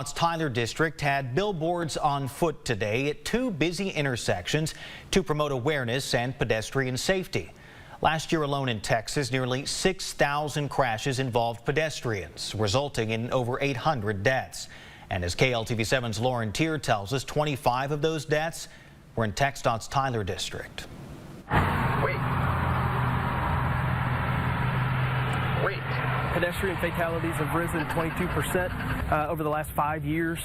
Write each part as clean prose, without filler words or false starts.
Tyler District had billboards on foot today at two busy intersections to promote awareness and pedestrian safety. Last year alone in Texas, nearly 6,000 crashes involved pedestrians, resulting in over 800 deaths. And as KLTV7's Lauren Tier tells us, 25 of those deaths were in TxDOT's Tyler District. Wait. Pedestrian fatalities have risen 22% over the last 5 years.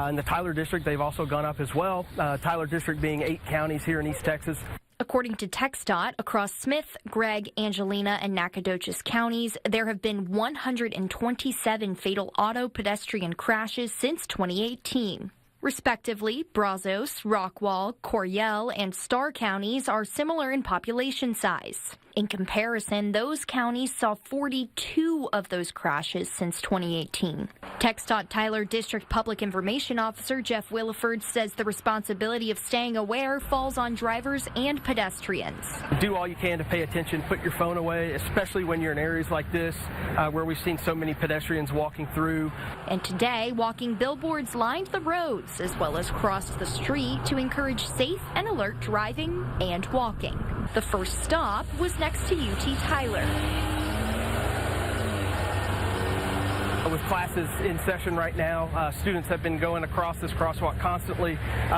In the Tyler District, they've also gone up as well. Tyler District being 8 counties here in East Texas. According to TxDOT, across Smith, Gregg, Angelina, and Nacogdoches counties, there have been 127 fatal auto pedestrian crashes since 2018. Respectively, Brazos, Rockwall, Coryell, and Starr counties are similar in population size. In comparison, those counties saw 42 of those crashes since 2018. TxDOT Tyler District Public Information Officer Jeff Williford says the responsibility of staying aware falls on drivers and pedestrians. Do all you can to pay attention, put your phone away, especially when you're in areas like this where we've seen so many pedestrians walking through. And today, walking billboards lined the roads as well as crossed the street to encourage safe and alert driving and walking. The first stop was next to UT Tyler. With classes in session right now, students have been going across this crosswalk constantly,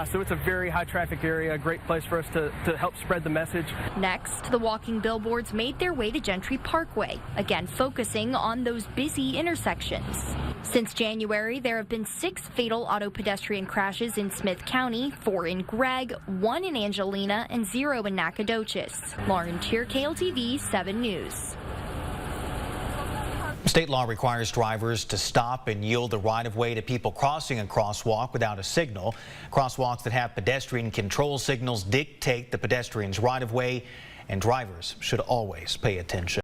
so it's a very high traffic area, a great place for us to help spread the message. Next, the walking billboards made their way to Gentry Parkway, again focusing on those busy intersections. Since January, there have been 6 fatal auto pedestrian crashes in Smith County, 4 in Gregg, 1 in Angelina, and 0 in Nacogdoches. Lauren Tier, KLTV 7 News. State law requires drivers to stop and yield the right-of-way to people crossing a crosswalk without a signal. Crosswalks that have pedestrian control signals dictate the pedestrian's right-of-way, and drivers should always pay attention.